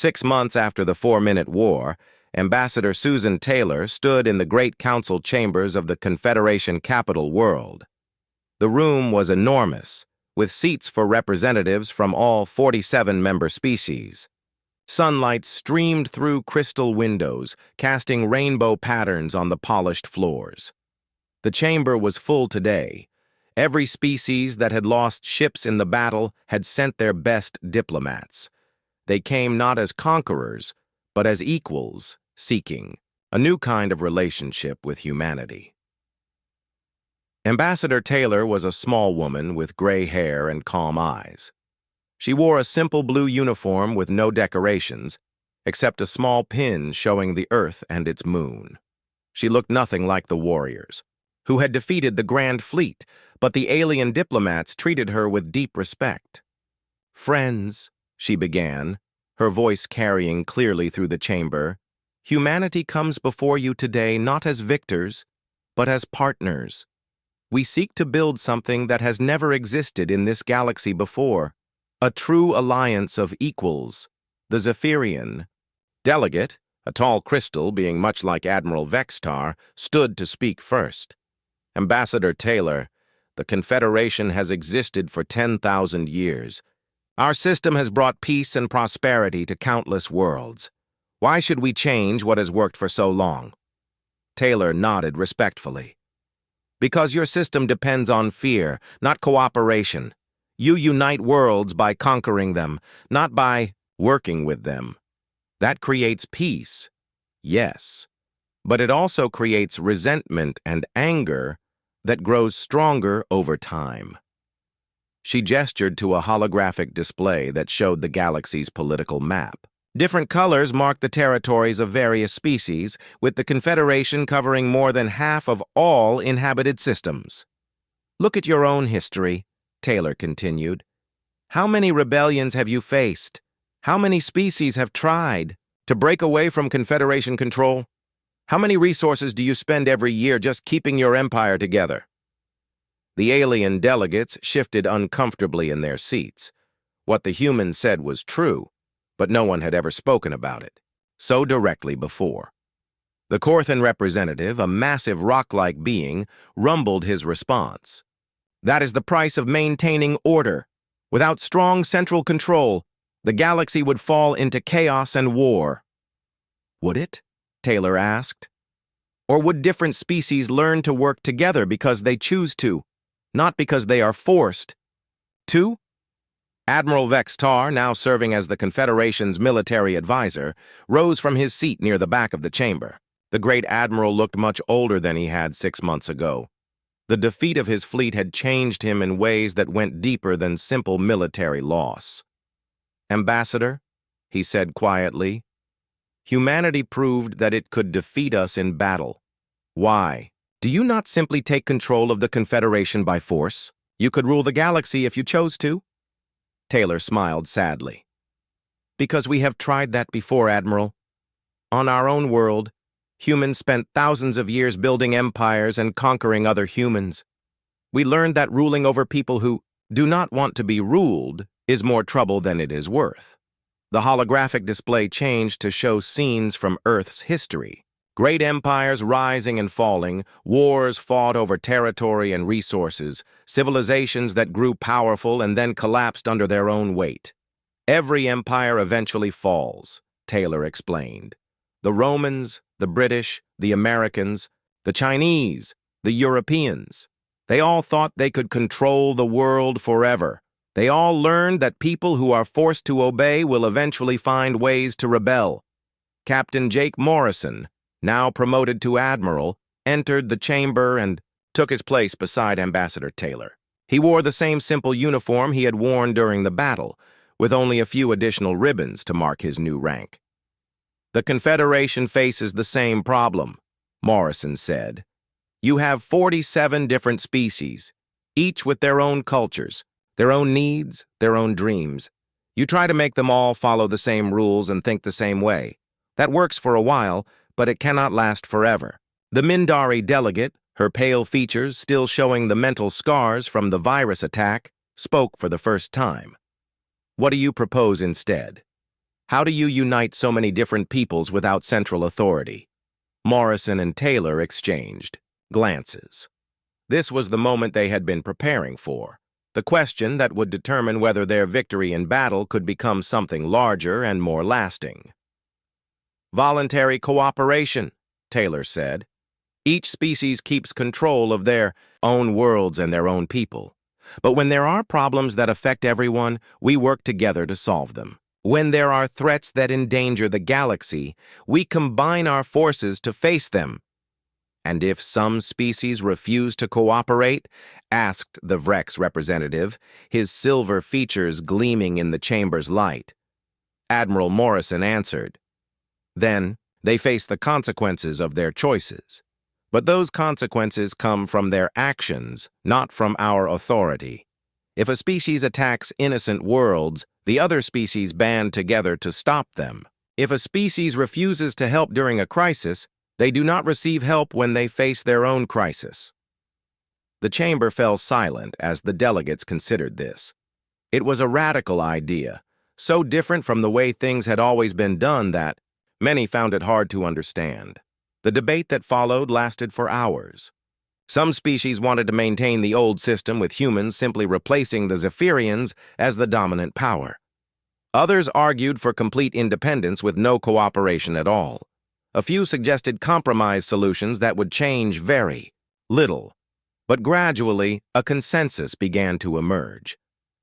6 months after the 4-Minute War, Ambassador Susan Taylor stood in the great council chambers of the Confederation capital world. The room was enormous, with seats for representatives from all 47 member species. Sunlight streamed through crystal windows, casting rainbow patterns on the polished floors. The chamber was full today. Every species that had lost ships in the battle had sent their best diplomats. They came not as conquerors, but as equals, seeking a new kind of relationship with humanity. Ambassador Taylor was a small woman with gray hair and calm eyes. She wore a simple blue uniform with no decorations, except a small pin showing the Earth and its moon. She looked nothing like the warriors, who had defeated the Grand Fleet, but the alien diplomats treated her with deep respect. "Friends," she began, her voice carrying clearly through the chamber, "humanity comes before you today not as victors, but as partners. We seek to build something that has never existed in this galaxy before, a true alliance of equals, the Zephyrian." Delegate, a tall crystal being much like Admiral Vextar, stood to speak first. "Ambassador Taylor, the Confederation has existed for 10,000 years. Our system has brought peace and prosperity to countless worlds. Why should we change what has worked for so long?" Taylor nodded respectfully. "Because your system depends on fear, not cooperation. You unite worlds by conquering them, not by working with them. That creates peace, yes, but it also creates resentment and anger that grows stronger over time." She gestured to a holographic display that showed the galaxy's political map. Different colors marked the territories of various species, with the Confederation covering more than half of all inhabited systems. "Look at your own history," Taylor continued. "How many rebellions have you faced? How many species have tried to break away from Confederation control? How many resources do you spend every year just keeping your empire together?" The alien delegates shifted uncomfortably in their seats. What the human said was true, but no one had ever spoken about it so directly before. The Corthan representative, a massive rock-like being, rumbled his response. "That is the price of maintaining order. Without strong central control, the galaxy would fall into chaos and war." "Would it?" Taylor asked. "Or would different species learn to work together because they choose to, not because they are forced to?" Admiral Vextar, now serving as the Confederation's military advisor, rose from his seat near the back of the chamber. The great admiral looked much older than he had 6 months ago. The defeat of his fleet had changed him in ways that went deeper than simple military loss. "Ambassador," he said quietly, "humanity proved that it could defeat us in battle. Why? Do you not simply take control of the Confederation by force? You could rule the galaxy if you chose to." Taylor smiled sadly. "Because we have tried that before, Admiral. On our own world, humans spent thousands of years building empires and conquering other humans. We learned that ruling over people who do not want to be ruled is more trouble than it is worth." The holographic display changed to show scenes from Earth's history. Great empires rising and falling, wars fought over territory and resources, civilizations that grew powerful and then collapsed under their own weight. "Every empire eventually falls," Taylor explained. "The Romans, the British, the Americans, the Chinese, the Europeans. They all thought they could control the world forever. They all learned that people who are forced to obey will eventually find ways to rebel. Captain Jake Morrison, now promoted to admiral, entered the chamber and took his place beside Ambassador Taylor. He wore the same simple uniform he had worn during the battle, with only a few additional ribbons to mark his new rank. "The Confederation faces the same problem," Morrison said. "You have 47 different species, each with their own cultures, their own needs, their own dreams. You try to make them all follow the same rules and think the same way. That works for a while, but it cannot last forever." The Mindari delegate, her pale features still showing the mental scars from the virus attack, spoke for the first time. "What do you propose instead? How do you unite so many different peoples without central authority? Morrison and Taylor exchanged glances. This was the moment they had been preparing for, the question that would determine whether their victory in battle could become something larger and more lasting. Voluntary cooperation, Taylor said. Each species keeps control of their own worlds and their own people. But when there are problems that affect everyone, we work together to solve them. When there are threats that endanger the galaxy, we combine our forces to face them. And if some species refuse to cooperate, asked the Vrex representative, his silver features gleaming in the chamber's light. Admiral Morrison answered, then they face the consequences of their choices. But those consequences come from their actions, not from our authority. If a species attacks innocent worlds, the other species band together to stop them. If a species refuses to help during a crisis, they do not receive help when they face their own crisis. The chamber fell silent as the delegates considered this. It was a radical idea, so different from the way things had always been done that many found it hard to understand. The debate that followed lasted for hours. Some species wanted to maintain the old system with humans simply replacing the Zephyrians as the dominant power. Others argued for complete independence with no cooperation at all. A few suggested compromise solutions that would change very little. But gradually, a consensus began to emerge.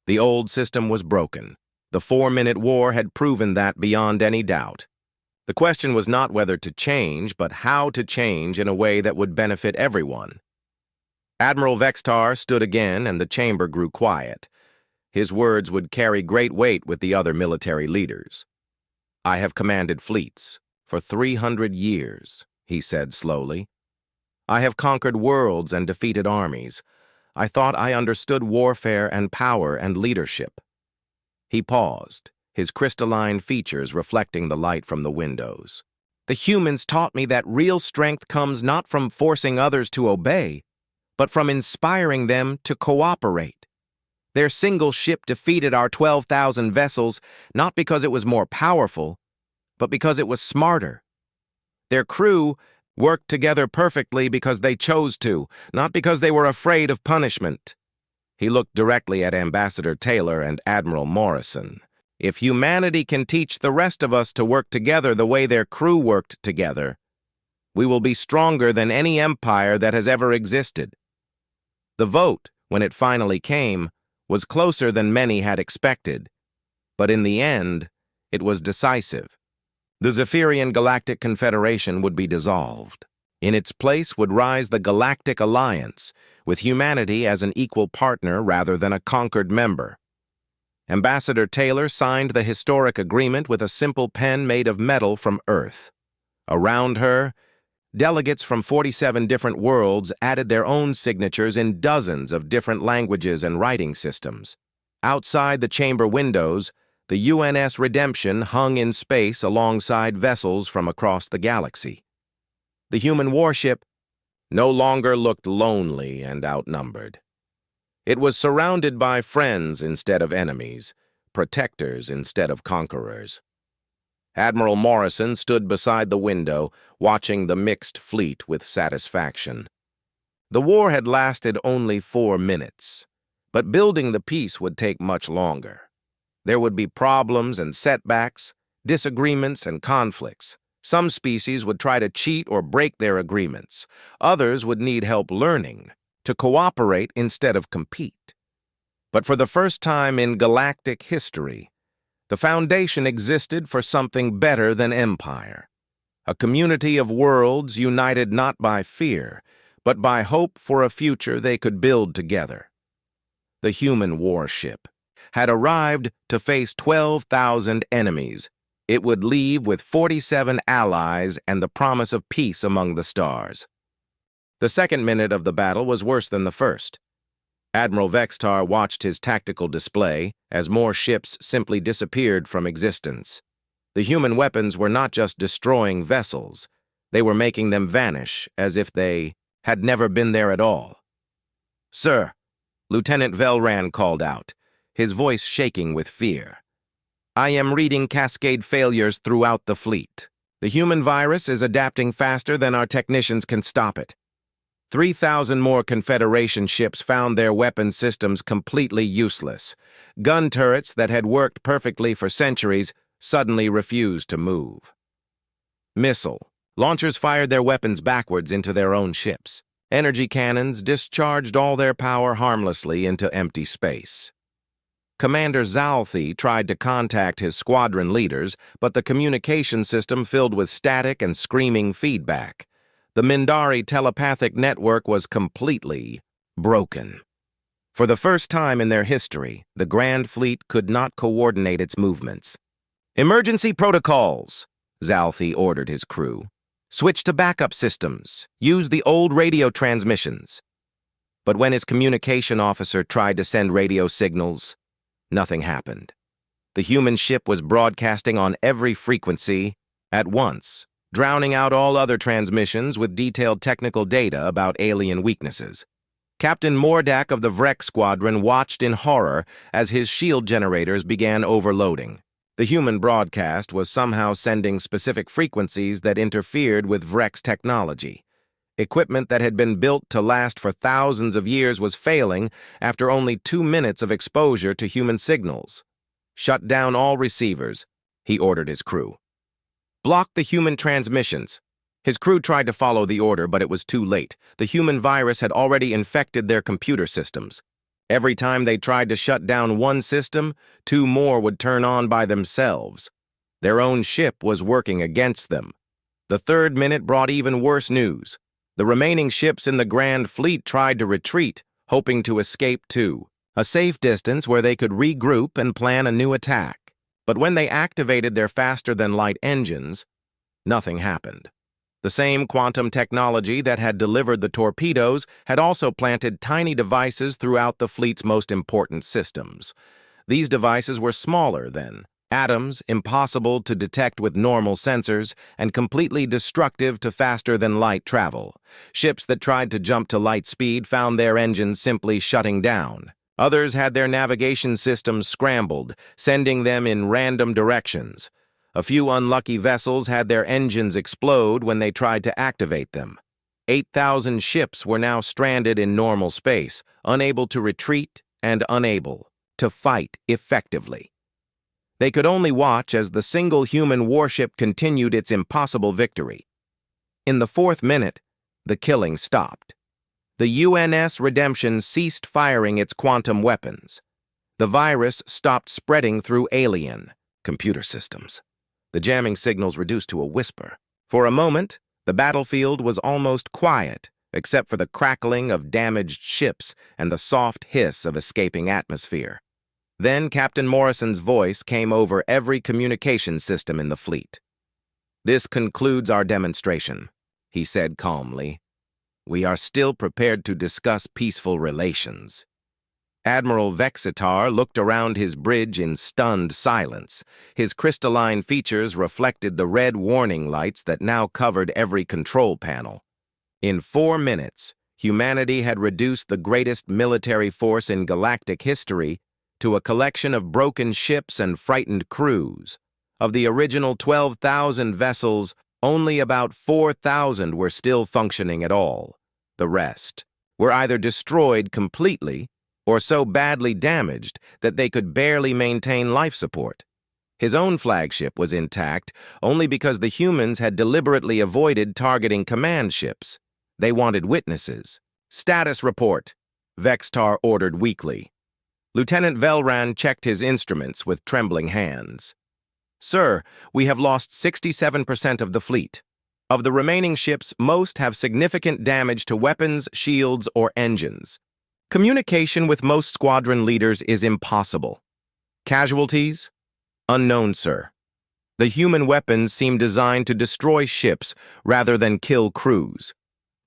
The old system was broken. The 4-minute war had proven that beyond any doubt. The question was not whether to change, but how to change in a way that would benefit everyone. Admiral Vextar stood again, and the chamber grew quiet. His words would carry great weight with the other military leaders. I have commanded fleets for 300 years, he said slowly. I have conquered worlds and defeated armies. I thought I understood warfare and power and leadership. He paused, his crystalline features reflecting the light from the windows. The humans taught me that real strength comes not from forcing others to obey, but from inspiring them to cooperate. Their single ship defeated our 12,000 vessels not because it was more powerful, but because it was smarter. Their crew worked together perfectly because they chose to, not because they were afraid of punishment. He looked directly at Ambassador Taylor and Admiral Morrison. If humanity can teach the rest of us to work together the way their crew worked together, we will be stronger than any empire that has ever existed. The vote, when it finally came, was closer than many had expected, but in the end, it was decisive. The Zephyrian Galactic Confederation would be dissolved. In its place would rise the Galactic Alliance, with humanity as an equal partner rather than a conquered member. Ambassador Taylor signed the historic agreement with a simple pen made of metal from Earth. Around her, delegates from 47 different worlds added their own signatures in dozens of different languages and writing systems. Outside the chamber windows, the UNS Redemption hung in space alongside vessels from across the galaxy. The human warship no longer looked lonely and outnumbered. It was surrounded by friends instead of enemies, protectors instead of conquerors. Admiral Morrison stood beside the window, watching the mixed fleet with satisfaction. The war had lasted only 4 minutes, but building the peace would take much longer. There would be problems and setbacks, disagreements and conflicts. Some species would try to cheat or break their agreements. Others would need help learning, to cooperate instead of compete. But for the first time in galactic history, the foundation existed for something better than empire. A community of worlds united not by fear, but by hope for a future they could build together. The human warship had arrived to face 12,000 enemies. It would leave with 47 allies and the promise of peace among the stars. The second minute of the battle was worse than the first. Admiral Vextar watched his tactical display as more ships simply disappeared from existence. The human weapons were not just destroying vessels, they were making them vanish as if they had never been there at all. "Sir," Lieutenant Velran called out, his voice shaking with fear. I am reading cascade failures throughout the fleet. The human virus is adapting faster than our technicians can stop it. 3,000 more Confederation ships found their weapon systems completely useless. Gun turrets that had worked perfectly for centuries suddenly refused to move. Missile. Launchers fired their weapons backwards into their own ships. Energy cannons discharged all their power harmlessly into empty space. Commander Zalthi tried to contact his squadron leaders, but the communication system filled with static and screaming feedback. The Mindari telepathic network was completely broken. For the first time in their history, the Grand Fleet could not coordinate its movements. "Emergency protocols," Zalthi ordered his crew. "Switch to backup systems. Use the old radio transmissions." But when his communication officer tried to send radio signals, nothing happened. The human ship was broadcasting on every frequency at once, drowning out all other transmissions with detailed technical data about alien weaknesses. Captain Mordak of the Vrek Squadron watched in horror as his shield generators began overloading. The human broadcast was somehow sending specific frequencies that interfered with Vrek's technology. Equipment that had been built to last for thousands of years was failing after only 2 minutes of exposure to human signals. "Shut down all receivers," he ordered his crew. "Block the human transmissions." His crew tried to follow the order, but it was too late. The human virus had already infected their computer systems. Every time they tried to shut down one system, 2 more would turn on by themselves. Their own ship was working against them. The 3rd minute brought even worse news. The remaining ships in the Grand Fleet tried to retreat, hoping to escape to a safe distance where they could regroup and plan a new attack. But when they activated their faster-than-light engines, nothing happened. The same quantum technology that had delivered the torpedoes had also planted tiny devices throughout the fleet's most important systems. These devices were smaller than atoms, impossible to detect with normal sensors, and completely destructive to faster-than-light travel. Ships that tried to jump to light speed found their engines simply shutting down. Others had their navigation systems scrambled, sending them in random directions. A few unlucky vessels had their engines explode when they tried to activate them. 8,000 ships were now stranded in normal space, unable to retreat and unable to fight effectively. They could only watch as the single human warship continued its impossible victory. In the 4th minute, the killing stopped. The UNS Redemption ceased firing its quantum weapons. The virus stopped spreading through alien computer systems. The jamming signals reduced to a whisper. For a moment, the battlefield was almost quiet, except for the crackling of damaged ships and the soft hiss of escaping atmosphere. Then Captain Morrison's voice came over every communication system in the fleet. "This concludes our demonstration," he said calmly. "We are still prepared to discuss peaceful relations." Admiral Vexitar looked around his bridge in stunned silence. His crystalline features reflected the red warning lights that now covered every control panel. In 4 minutes, humanity had reduced the greatest military force in galactic history to a collection of broken ships and frightened crews. Of the original 12,000 vessels, only about 4,000 were still functioning at all. The rest were either destroyed completely or so badly damaged that they could barely maintain life support. His own flagship was intact only because the humans had deliberately avoided targeting command ships. They wanted witnesses. "Status report," Vextar ordered weakly. Lieutenant Velran checked his instruments with trembling hands. "Sir, we have lost 67% of the fleet. Of the remaining ships, most have significant damage to weapons, shields, or engines. Communication with most squadron leaders is impossible. Casualties? Unknown, sir. The human weapons seem designed to destroy ships rather than kill crews.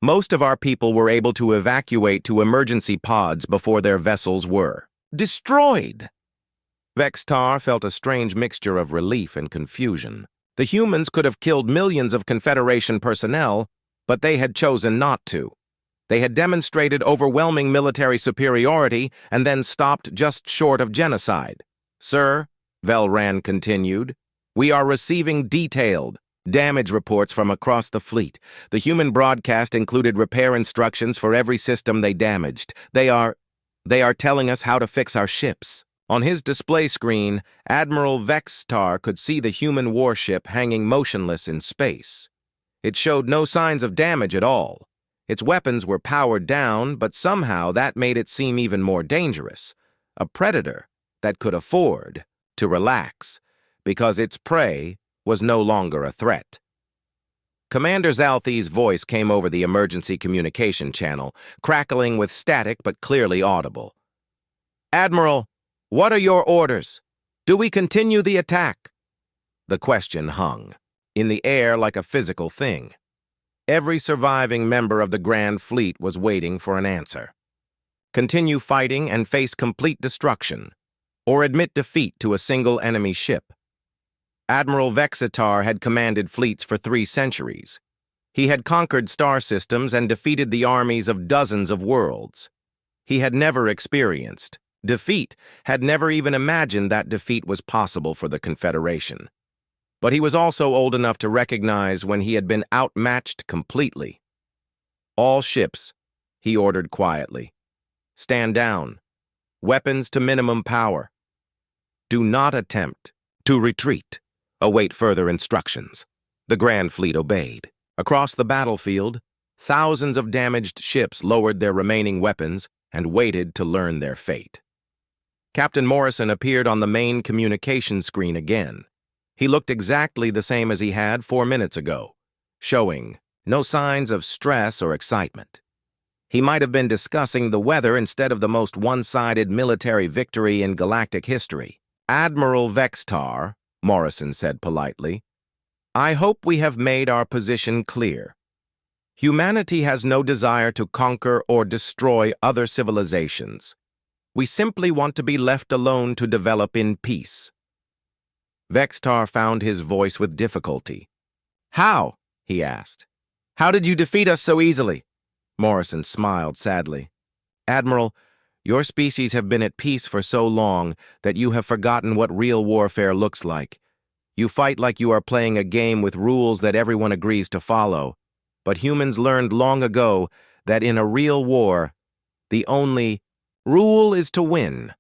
Most of our people were able to evacuate to emergency pods before their vessels were destroyed." Vextar felt a strange mixture of relief and confusion. The humans could have killed millions of Confederation personnel, but they had chosen not to. They had demonstrated overwhelming military superiority and then stopped just short of genocide. "Sir, Velran continued. We are receiving detailed damage reports from across the fleet. The human broadcast included repair instructions for every system they damaged. They are telling us how to fix our ships. On his display screen, Admiral Vextar could see the human warship hanging motionless in space. It showed no signs of damage at all. Its weapons were powered down, but somehow that made it seem even more dangerous. A predator that could afford to relax, because its prey was no longer a threat. Commander Zalthi's voice came over the emergency communication channel, crackling with static but clearly audible. Admiral, what are your orders? Do we continue the attack? The question hung in the air like a physical thing. Every surviving member of the Grand Fleet was waiting for an answer. Continue fighting and face complete destruction, or admit defeat to a single enemy ship. Admiral Vexitar had commanded fleets for 3 centuries. He had conquered star systems and defeated the armies of dozens of worlds. He had never experienced defeat, had never even imagined that defeat was possible for the Confederation. But he was also old enough to recognize when he had been outmatched completely. All ships, he ordered quietly. Stand down. Weapons to minimum power. Do not attempt to retreat. Await further instructions. The Grand Fleet obeyed. Across the battlefield, thousands of damaged ships lowered their remaining weapons and waited to learn their fate. Captain Morrison appeared on the main communication screen again. He looked exactly the same as he had 4 minutes ago, showing no signs of stress or excitement. He might have been discussing the weather instead of the most one-sided military victory in galactic history. Admiral Vextar, Morrison said politely, I hope we have made our position clear. Humanity has no desire to conquer or destroy other civilizations. We simply want to be left alone to develop in peace. Vextar found his voice with difficulty. How? He asked. How did you defeat us so easily? Morrison smiled sadly. Admiral, your species have been at peace for so long that you have forgotten what real warfare looks like. You fight like you are playing a game with rules that everyone agrees to follow. But humans learned long ago that in a real war, the only rule is to win.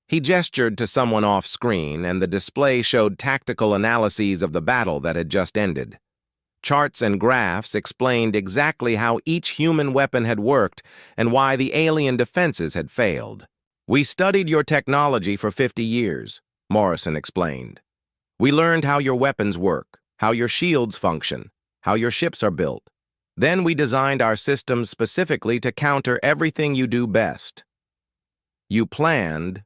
He gestured to someone off-screen, and the display showed tactical analyses of the battle that had just ended. Charts and graphs explained exactly how each human weapon had worked and why the alien defenses had failed. We studied your technology for 50 years, Morrison explained. We learned how your weapons work, how your shields function, how your ships are built. Then we designed our systems specifically to counter everything you do best. You planned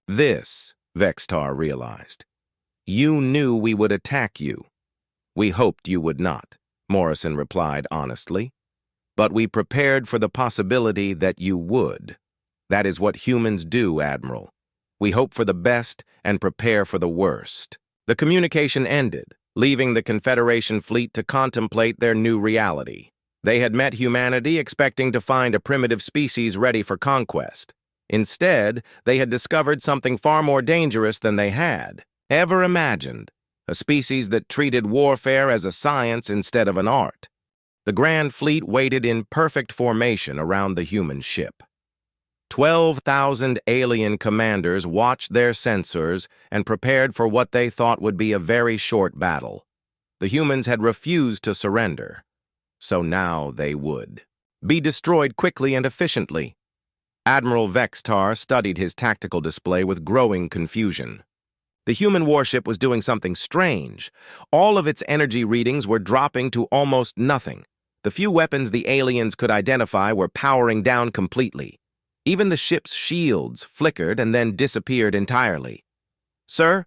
this, Vextar realized. You knew we would attack you. We hoped you would not, Morrison replied honestly. But we prepared for the possibility that you would. That is what humans do, Admiral. We hope for the best and prepare for the worst. The communication ended, leaving the Confederation fleet to contemplate their new reality. They had met humanity expecting to find a primitive species ready for conquest. Instead, they had discovered something far more dangerous than they had ever imagined. A species that treated warfare as a science instead of an art. The Grand Fleet waited in perfect formation around the human ship. 12,000 alien commanders watched their sensors and prepared for what they thought would be a very short battle. The humans had refused to surrender, so now they would. Be destroyed quickly and efficiently. Admiral Vextar studied his tactical display with growing confusion. The human warship was doing something strange. All of its energy readings were dropping to almost nothing. The few weapons the aliens could identify were powering down completely. Even the ship's shields flickered and then disappeared entirely. Sir,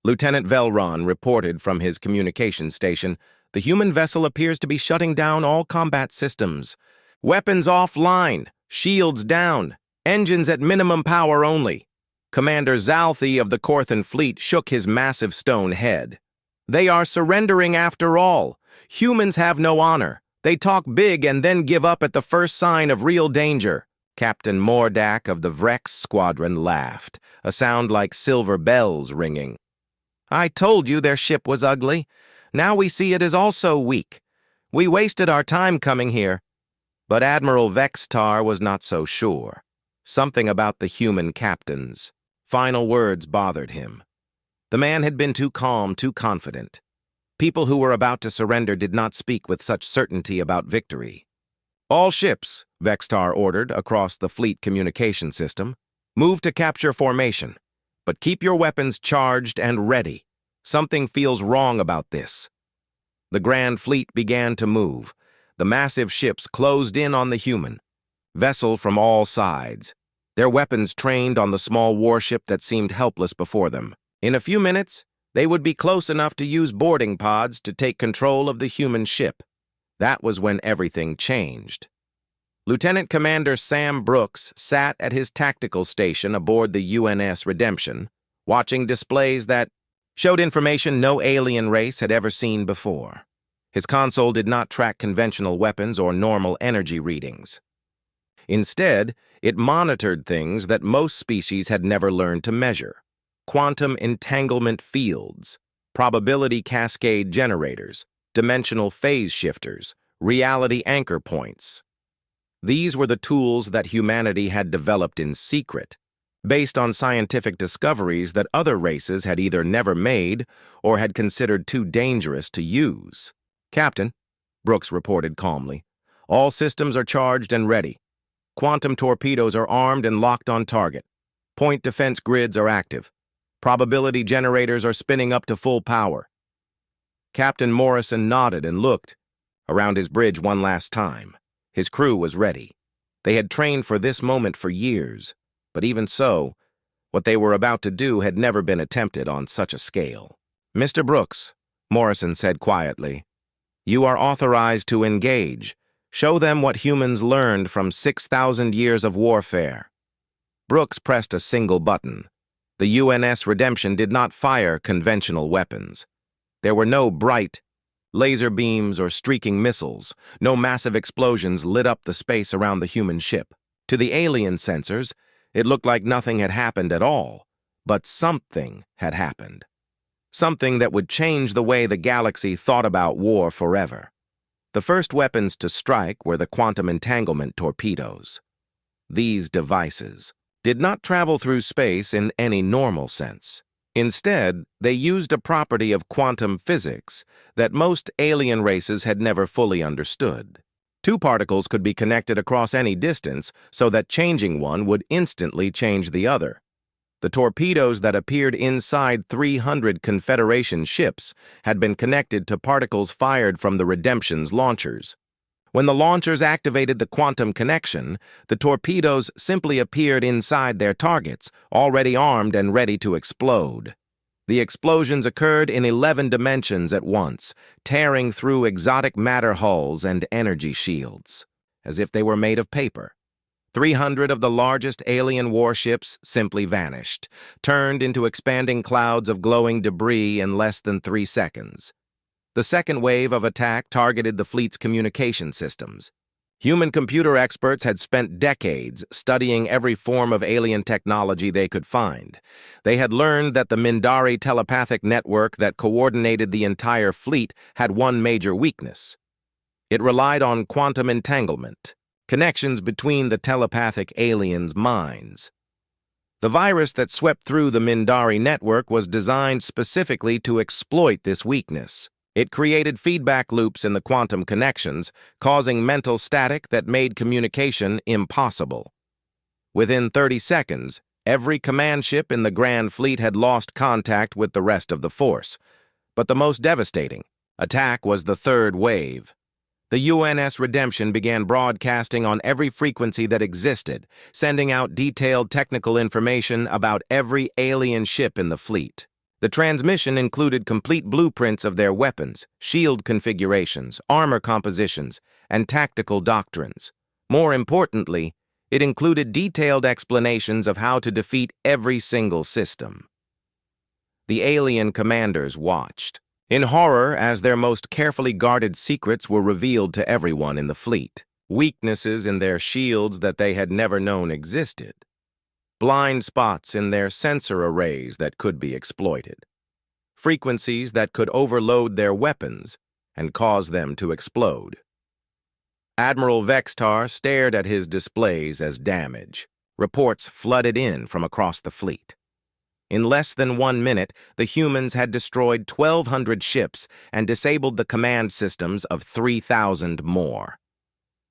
Lieutenant Velron reported from his communication station, the human vessel appears to be shutting down all combat systems. Weapons offline, shields down, engines at minimum power only. Commander Zalthi of the Corthan Fleet shook his massive stone head. They are surrendering after all. Humans have no honor. They talk big and then give up at the first sign of real danger. Captain Mordak of the Vrex Squadron laughed, a sound like silver bells ringing. "I told you their ship was ugly. Now we see it is also weak. We wasted our time coming here." But Admiral Vextar was not so sure. Something about the human captains. Final words bothered him. The man had been too calm, too confident. People who were about to surrender did not speak with such certainty about victory. "All ships," Vextar ordered across the fleet communication system, "move to capture formation. But keep your weapons charged and ready. Something feels wrong about this." The Grand Fleet began to move. The massive ships closed in on the human. Vessel from all sides. Their weapons trained on the small warship that seemed helpless before them. In a few minutes, they would be close enough to use boarding pods to take control of the human ship. That was when everything changed. Lieutenant Commander Sam Brooks sat at his tactical station aboard the UNS Redemption, watching displays that showed information no alien race had ever seen before. His console did not track conventional weapons or normal energy readings. Instead, it monitored things that most species had never learned to measure: quantum entanglement fields, probability cascade generators, dimensional phase shifters, reality anchor points. These were the tools that humanity had developed in secret, based on scientific discoveries that other races had either never made or had considered too dangerous to use. "Captain," Brooks reported calmly, "all systems are charged and ready. Quantum torpedoes are armed and locked on target. Point defense grids are active. Probability generators are spinning up to full power." Captain Morrison nodded and looked around his bridge one last time. His crew was ready. They had trained for this moment for years, but even so, what they were about to do had never been attempted on such a scale. "Mr. Brooks," Morrison said quietly, "you are authorized to engage. Show them what humans learned from 6,000 years of warfare." Brooks pressed a single button. The UNS Redemption did not fire conventional weapons. There were no bright laser beams or streaking missiles. No massive explosions lit up the space around the human ship. To the alien sensors, it looked like nothing had happened at all. But something had happened. Something that would change the way the galaxy thought about war forever. The first weapons to strike were the quantum entanglement torpedoes. These devices did not travel through space in any normal sense. Instead, they used a property of quantum physics that most alien races had never fully understood. Two particles could be connected across any distance so that changing one would instantly change the other. The torpedoes that appeared inside 300 Confederation ships had been connected to particles fired from the Redemption's launchers. When the launchers activated the quantum connection, the torpedoes simply appeared inside their targets, already armed and ready to explode. The explosions occurred in 11 dimensions at once, tearing through exotic matter hulls and energy shields, as if they were made of paper. 300 of the largest alien warships simply vanished, turned into expanding clouds of glowing debris in less than 3 seconds. The second wave of attack targeted the fleet's communication systems. Human computer experts had spent decades studying every form of alien technology they could find. They had learned that the Mindari telepathic network that coordinated the entire fleet had one major weakness. It relied on quantum entanglement, connections between the telepathic aliens' minds. The virus that swept through the Mindari network was designed specifically to exploit this weakness. It created feedback loops in the quantum connections, causing mental static that made communication impossible. Within 30 seconds, every command ship in the Grand Fleet had lost contact with the rest of the force. But the most devastating attack was the third wave. The UNS Redemption began broadcasting on every frequency that existed, sending out detailed technical information about every alien ship in the fleet. The transmission included complete blueprints of their weapons, shield configurations, armor compositions, and tactical doctrines. More importantly, it included detailed explanations of how to defeat every single system. The alien commanders watched in horror as their most carefully guarded secrets were revealed to everyone in the fleet. weaknesses in their shields that they had never known existed, blind spots in their sensor arrays that could be exploited, frequencies that could overload their weapons and cause them to explode. Admiral Vextar stared at his displays as damage. Reports flooded in from across the fleet. In less than 1 minute, the humans had destroyed 1,200 ships and disabled the command systems of 3,000 more.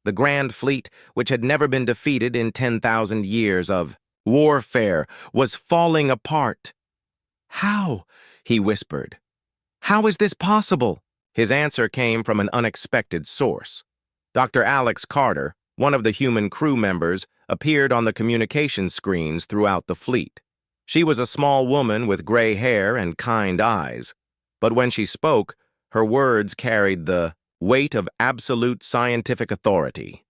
The Grand Fleet, which had never been defeated in 10,000 years of warfare, was falling apart. "How?" he whispered. "How is this possible?" His answer came from an unexpected source. Dr. Alex Carter, one of the human crew members, appeared on the communication screens throughout the fleet. She was a small woman with gray hair and kind eyes, but when she spoke, her words carried the weight of absolute scientific authority.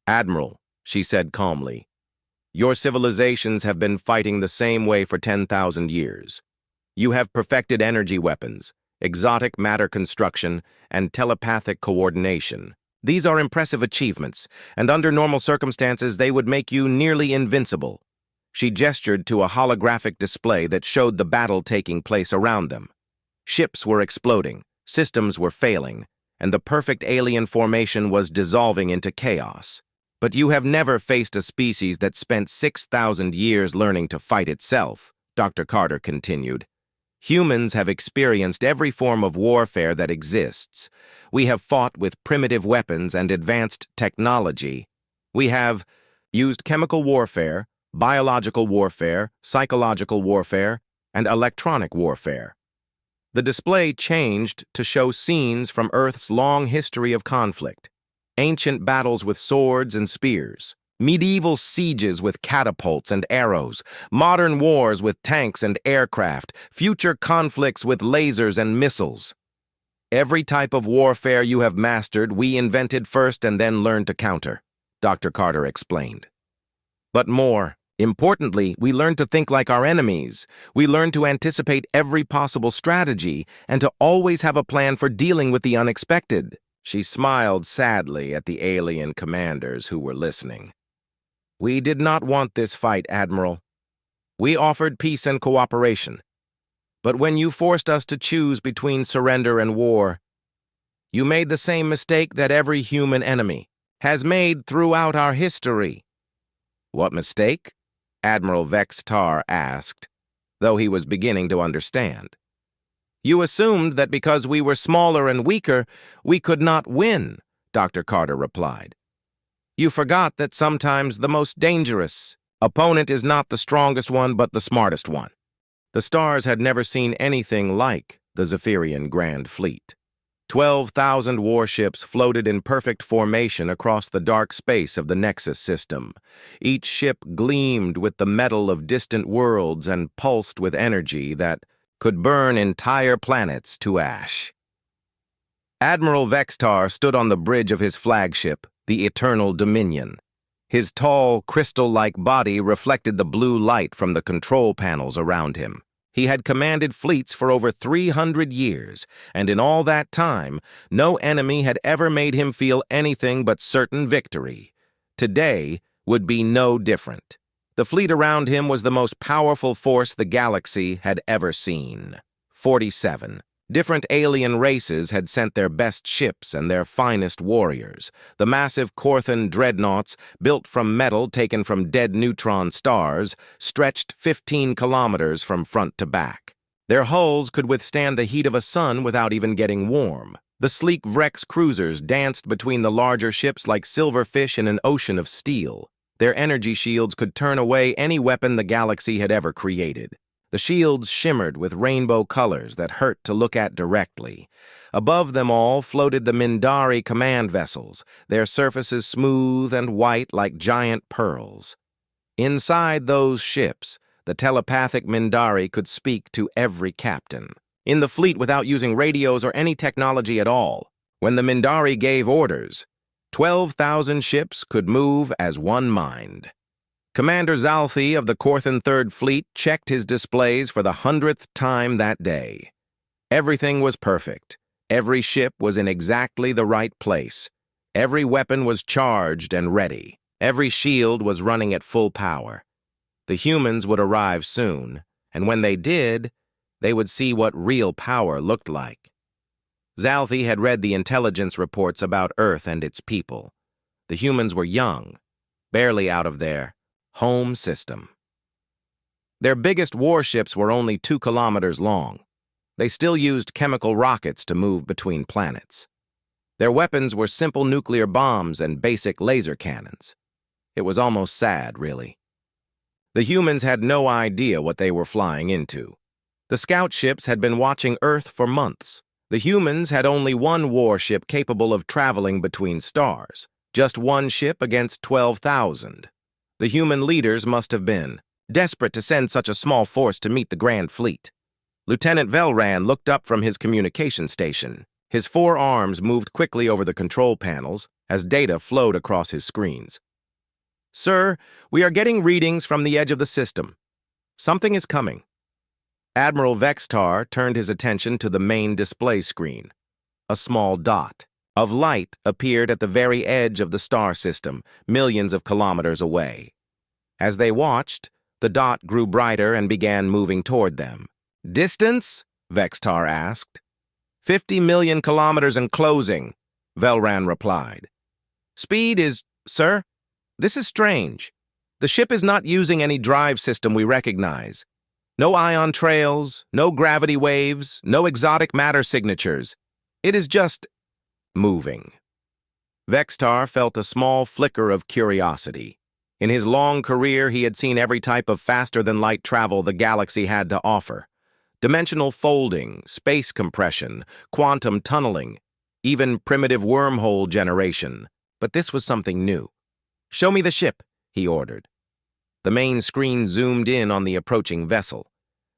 "Admiral," she said calmly, "your civilizations have been fighting the same way for 10,000 years. You have perfected energy weapons, exotic matter construction, and telepathic coordination. These are impressive achievements, and under normal circumstances they would make you nearly invincible." She gestured to a holographic display that showed the battle taking place around them. Ships were exploding, systems were failing, and the perfect alien formation was dissolving into chaos. "But you have never faced a species that spent 6,000 years learning to fight itself," Dr. Carter continued. "Humans have experienced every form of warfare that exists. We have fought with primitive weapons and advanced technology. We have used chemical warfare, biological warfare, psychological warfare, and electronic warfare." The display changed to show scenes from Earth's long history of conflict. Ancient battles with swords and spears, medieval sieges with catapults and arrows, modern wars with tanks and aircraft, future conflicts with lasers and missiles. "Every type of warfare you have mastered, we invented first and then learned to counter," Dr. Carter explained. "But more importantly, we learned to think like our enemies. We learned to anticipate every possible strategy and to always have a plan for dealing with the unexpected." She smiled sadly at the alien commanders who were listening. "We did not want this fight, Admiral. We offered peace and cooperation. But when you forced us to choose between surrender and war, you made the same mistake that every human enemy has made throughout our history." "What mistake?" Admiral Vextar asked, though he was beginning to understand. "You assumed that because we were smaller and weaker, we could not win," Dr. Carter replied. "You forgot that sometimes the most dangerous opponent is not the strongest one but the smartest one." The stars had never seen anything like the Zephyrian Grand Fleet. 12,000 warships floated in perfect formation across the dark space of the Nexus system. Each ship gleamed with the metal of distant worlds and pulsed with energy that could burn entire planets to ash. Admiral Vextar stood on the bridge of his flagship, the Eternal Dominion. His tall, crystal-like body reflected the blue light from the control panels around him. He had commanded fleets for over 300 years, and in all that time, no enemy had ever made him feel anything but certain victory. Today would be no different. The fleet around him was the most powerful force the galaxy had ever seen. 47. Different alien races had sent their best ships and their finest warriors. The massive Corthan dreadnoughts, built from metal taken from dead neutron stars, stretched 15 kilometers from front to back. Their hulls could withstand the heat of a sun without even getting warm. The sleek Vrex cruisers danced between the larger ships like silverfish in an ocean of steel. Their energy shields could turn away any weapon the galaxy had ever created. The shields shimmered with rainbow colors that hurt to look at directly. Above them all floated the Mindari command vessels, their surfaces smooth and white like giant pearls. Inside those ships, the telepathic Mindari could speak to every captain. In the fleet without using radios or any technology at all, when the Mindari gave orders, 12,000 ships could move as one mind. Commander Zalthi of the Corthan Third Fleet checked his displays for the 100th time that day. Everything was perfect. Every ship was in exactly the right place. Every weapon was charged and ready. Every shield was running at full power. The humans would arrive soon, and when they did, they would see what real power looked like. Zalthy had read the intelligence reports about Earth and its people. The humans were young, barely out of their home system. Their biggest warships were only 2 kilometers long. They still used chemical rockets to move between planets. Their weapons were simple nuclear bombs and basic laser cannons. It was almost sad, really. The humans had no idea what they were flying into. The scout ships had been watching Earth for months. The humans had only one warship capable of traveling between stars, just one ship against 12,000. The human leaders must have been desperate to send such a small force to meet the Grand Fleet. Lieutenant Velran looked up from his communication station. His 4 arms moved quickly over the control panels as data flowed across his screens. "Sir, we are getting readings from the edge of the system. Something is coming." Admiral Vextar turned his attention to the main display screen. A small dot of light appeared at the very edge of the star system, millions of kilometers away. As they watched, the dot grew brighter and began moving toward them. "Distance?" Vextar asked. 50 million kilometers and closing," Velran replied. "Speed is, sir? This is strange. The ship is not using any drive system we recognize. No ion trails, no gravity waves, no exotic matter signatures. It is just moving." Vextar felt a small flicker of curiosity. In his long career, he had seen every type of faster-than-light travel the galaxy had to offer. Dimensional folding, space compression, quantum tunneling, even primitive wormhole generation. But this was something new. "Show me the ship," he ordered. The main screen zoomed in on the approaching vessel.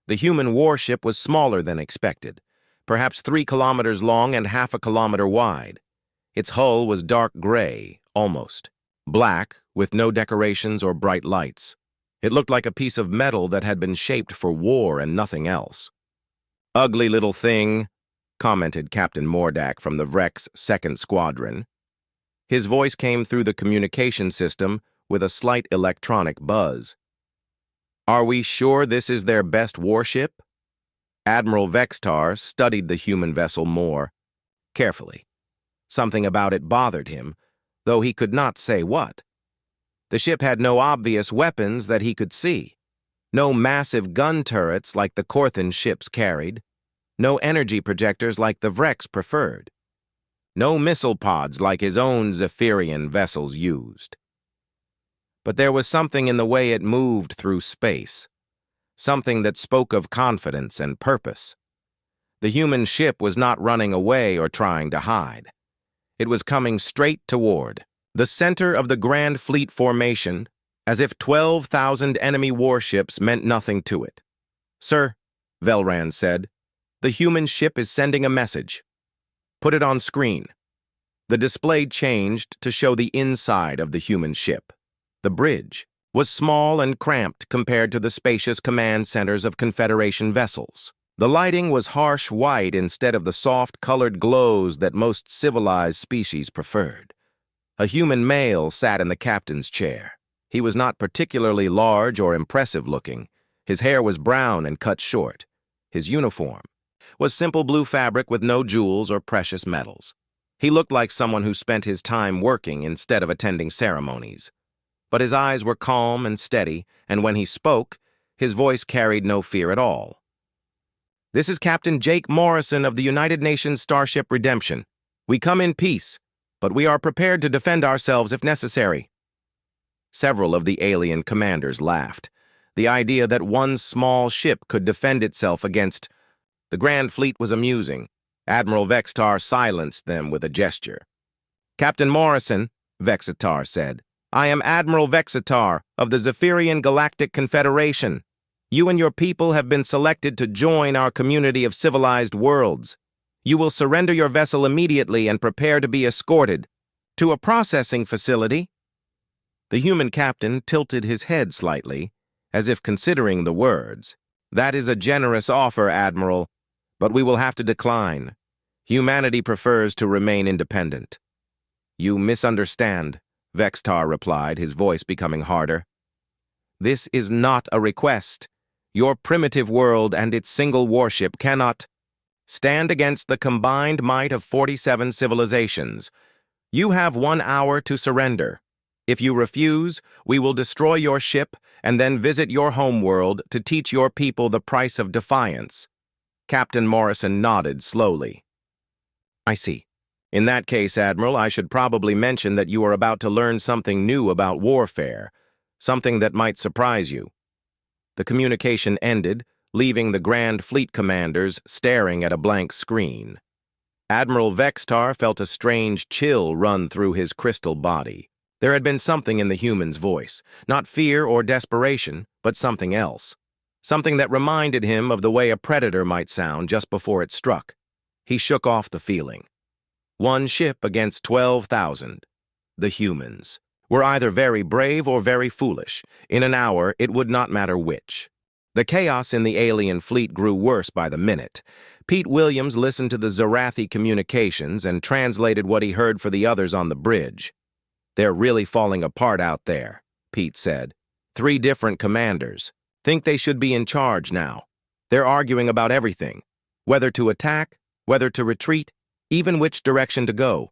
The human warship was smaller than expected, perhaps 3 kilometers long and half a kilometer wide. Its hull was dark gray, almost black, with no decorations or bright lights. It looked like a piece of metal that had been shaped for war and nothing else. "Ugly little thing," commented Captain Mordak from the Vrek's 2nd Squadron. His voice came through the communication system with a slight electronic buzz. "Are we sure this is their best warship?" Admiral Vextar studied the human vessel more carefully. Something about it bothered him, though he could not say what. The ship had no obvious weapons that he could see. No massive gun turrets like the Korthan ships carried. No energy projectors like the Vreks preferred. No missile pods like his own Zephyrian vessels used. But there was something in the way it moved through space, something that spoke of confidence and purpose. The human ship was not running away or trying to hide. It was coming straight toward the center of the Grand Fleet formation, as if 12,000 enemy warships meant nothing to it. "Sir," Velran said, "the human ship is sending a message. Put it on screen." The display changed to show the inside of the human ship. The bridge was small and cramped compared to the spacious command centers of Confederation vessels. The lighting was harsh white instead of the soft-colored glows that most civilized species preferred. A human male sat in the captain's chair. He was not particularly large or impressive-looking. His hair was brown and cut short. His uniform was simple blue fabric with no jewels or precious metals. He looked like someone who spent his time working instead of attending ceremonies. But his eyes were calm and steady, and when he spoke, his voice carried no fear at all. "This is Captain Jake Morrison of the United Nations Starship Redemption. We come in peace, but we are prepared to defend ourselves if necessary." Several of the alien commanders laughed. The idea that one small ship could defend itself against the Grand Fleet was amusing. Admiral Vextar silenced them with a gesture. "Captain Morrison," Vexatar said, "I am Admiral Vexatar of the Zephyrian Galactic Confederation. You and your people have been selected to join our community of civilized worlds. You will surrender your vessel immediately and prepare to be escorted to a processing facility." The human captain tilted his head slightly, as if considering the words. "That is a generous offer, Admiral, but we will have to decline. Humanity prefers to remain independent." You misunderstand, Vextar replied, his voice becoming harder. This is not a request. Your primitive world and its single warship cannot stand against the combined might of 47 civilizations. You have 1 hour to surrender. If you refuse, we will destroy your ship and then visit your homeworld to teach your people the price of defiance. Captain Morrison nodded slowly. I see. In that case, Admiral, I should probably mention that you are about to learn something new about warfare, something that might surprise you. The communication ended, leaving the Grand Fleet commanders staring at a blank screen. Admiral Vextar felt a strange chill run through his crystal body. There had been something in the human's voice, not fear or desperation, but something else. Something that reminded him of the way a predator might sound just before it struck. He shook off the feeling. 1 ship against 12,000. The humans were either very brave or very foolish. In an hour, it would not matter which. The chaos in the alien fleet grew worse by the minute. Pete Williams listened to the Zarathi communications and translated what he heard for the others on the bridge. They're really falling apart out there, Pete said. 3 different commanders. Think they should be in charge now. They're arguing about everything. Whether to attack, whether to retreat, even which direction to go.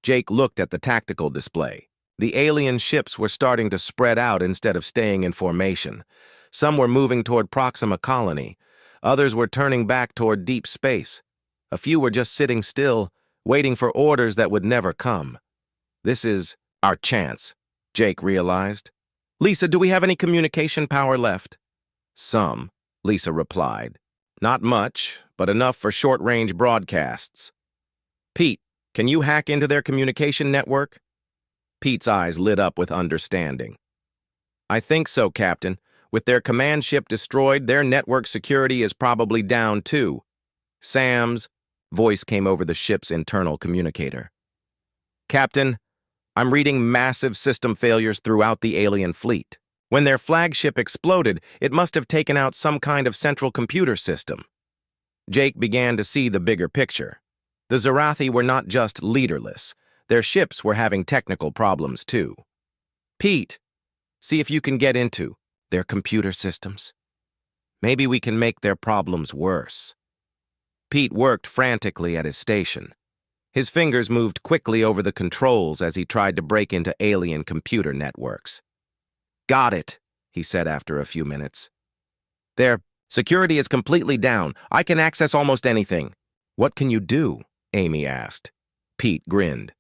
Jake looked at the tactical display. The alien ships were starting to spread out instead of staying in formation. Some were moving toward Proxima Colony. Others were turning back toward deep space. A few were just sitting still, waiting for orders that would never come. This is our chance, Jake realized. Lisa, do we have any communication power left? Some, Lisa replied. Not much, but enough for short-range broadcasts. Pete, can you hack into their communication network? Pete's eyes lit up with understanding. I think so, Captain. With their command ship destroyed, their network security is probably down too. Sam's voice came over the ship's internal communicator. Captain, I'm reading massive system failures throughout the alien fleet. When their flagship exploded, it must have taken out some kind of central computer system. Jake began to see the bigger picture. The Zarathi were not just leaderless. Their ships were having technical problems too. Pete, see if you can get into their computer systems. Maybe we can make their problems worse. Pete worked frantically at his station. His fingers moved quickly over the controls as he tried to break into alien computer networks. Got it, he said after a few minutes. Their security is completely down. I can access almost anything. What can you do? Amy asked. Pete grinned.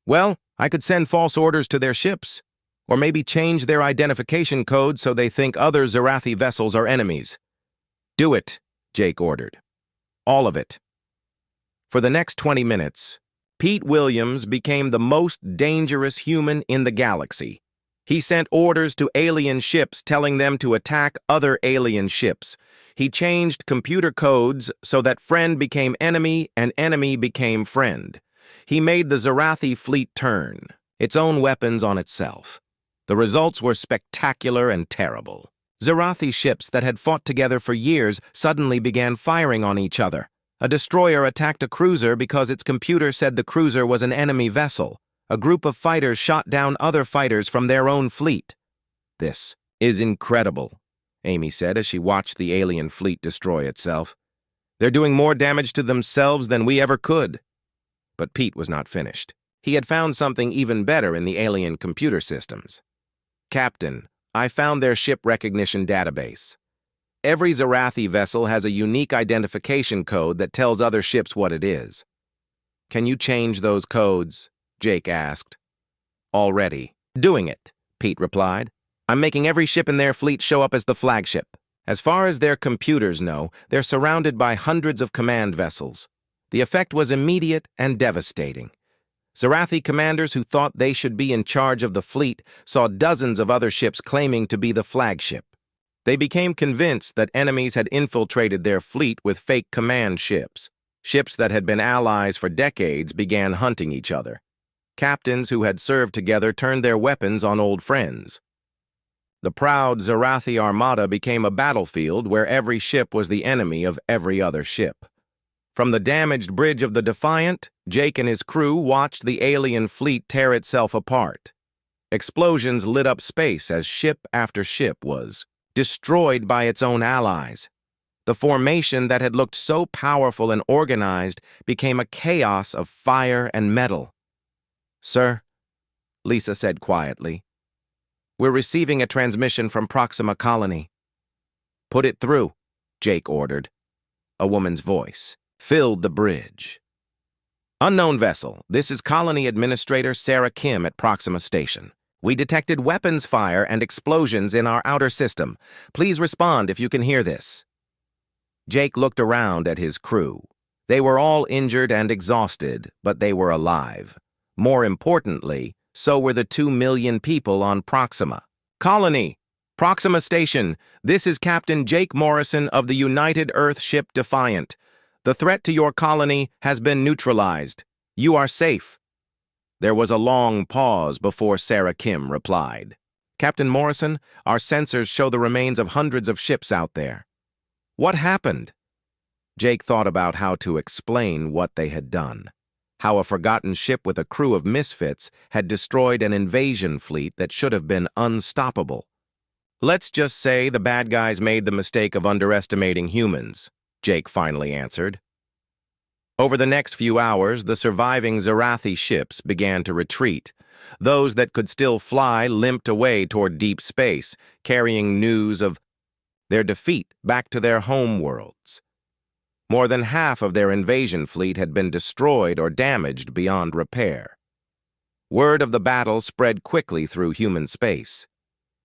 Well, I could send false orders to their ships, or maybe change their identification code so they think other Zarathi vessels are enemies. Do it, Jake ordered. All of it. For the next 20 minutes, Pete Williams became the most dangerous human in the galaxy. He sent orders to alien ships telling them to attack other alien ships. He changed computer codes so that friend became enemy and enemy became friend. He made the Zarathi fleet turn, its own weapons on itself. The results were spectacular and terrible. Zarathi ships that had fought together for years suddenly began firing on each other. A destroyer attacked a cruiser because its computer said the cruiser was an enemy vessel. A group of fighters shot down other fighters from their own fleet. This is incredible, Amy said as she watched the alien fleet destroy itself. They're doing more damage to themselves than we ever could. But Pete was not finished. He had found something even better in the alien computer systems. Captain, I found their ship recognition database. Every Zarathi vessel has a unique identification code that tells other ships what it is. Can you change those codes? Jake asked. Already. Doing it, Pete replied. I'm making every ship in their fleet show up as the flagship. As far as their computers know, they're surrounded by hundreds of command vessels. The effect was immediate and devastating. Zarathi commanders who thought they should be in charge of the fleet saw dozens of other ships claiming to be the flagship. They became convinced that enemies had infiltrated their fleet with fake command ships. Ships that had been allies for decades began hunting each other. Captains who had served together turned their weapons on old friends. The proud Zarathi Armada became a battlefield where every ship was the enemy of every other ship. From the damaged bridge of the Defiant, Jake and his crew watched the alien fleet tear itself apart. Explosions lit up space as ship after ship was destroyed by its own allies. The formation that had looked so powerful and organized became a chaos of fire and metal. "Sir," Lisa said quietly, "we're receiving a transmission from Proxima Colony." "Put it through," Jake ordered. A woman's voice filled the bridge. "Unknown vessel, this is Colony Administrator Sarah Kim at Proxima Station. We detected weapons fire and explosions in our outer system. Please respond if you can hear this." Jake looked around at his crew. They were all injured and exhausted, but they were alive. More importantly, so were the 2 million people on Proxima. "Colony, Proxima Station, this is Captain Jake Morrison of the United Earth ship Defiant. The threat to your colony has been neutralized. You are safe." There was a long pause before Sarah Kim replied. "Captain Morrison, our sensors show the remains of hundreds of ships out there." "What happened?" Jake thought about how to explain what they had done. How a forgotten ship with a crew of misfits had destroyed an invasion fleet that should have been unstoppable. "Let's just say the bad guys made the mistake of underestimating humans," Jake finally answered. Over the next few hours, the surviving Zarathi ships began to retreat. Those that could still fly limped away toward deep space, carrying news of their defeat back to their home worlds. More than half of their invasion fleet had been destroyed or damaged beyond repair. Word of the battle spread quickly through human space.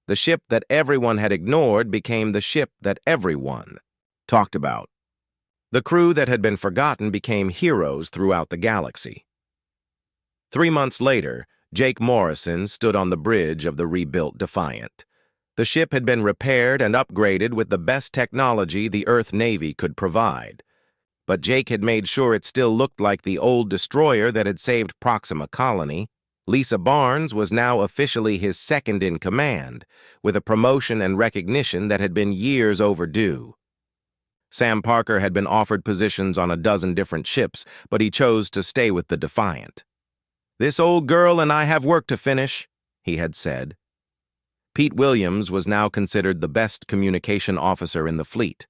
The ship that everyone had ignored became the ship that everyone talked about. The crew that had been forgotten became heroes throughout the galaxy. 3 months later, Jake Morrison stood on the bridge of the rebuilt Defiant. The ship had been repaired and upgraded with the best technology the Earth Navy could provide. But Jake had made sure it still looked like the old destroyer that had saved Proxima Colony. Lisa Barnes was now officially his second in command, with a promotion and recognition that had been years overdue. Sam Parker had been offered positions on a dozen different ships, but he chose to stay with the Defiant. "This old girl and I have work to finish," he had said. Pete Williams was now considered the best communication officer in the fleet.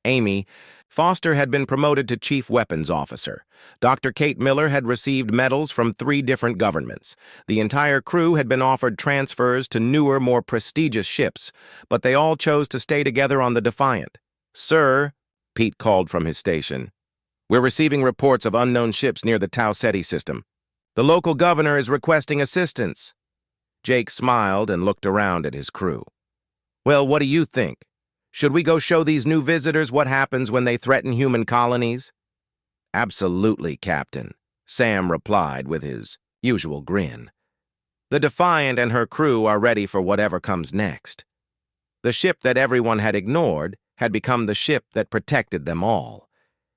Amy Foster had been promoted to Chief Weapons Officer. Dr. Kate Miller had received medals from 3 different governments. The entire crew had been offered transfers to newer, more prestigious ships, but they all chose to stay together on the Defiant. "Sir," Pete called from his station, "we're receiving reports of unknown ships near the Tau Ceti system. The local governor is requesting assistance." Jake smiled and looked around at his crew. "Well, what do you think? Should we go show these new visitors what happens when they threaten human colonies?" "Absolutely, Captain," Sam replied with his usual grin. The Defiant and her crew are ready for whatever comes next. The ship that everyone had ignored had become the ship that protected them all.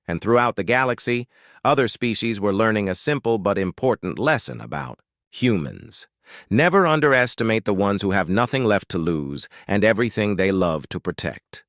And throughout the galaxy, other species were learning a simple but important lesson about humans. Never underestimate the ones who have nothing left to lose and everything they love to protect.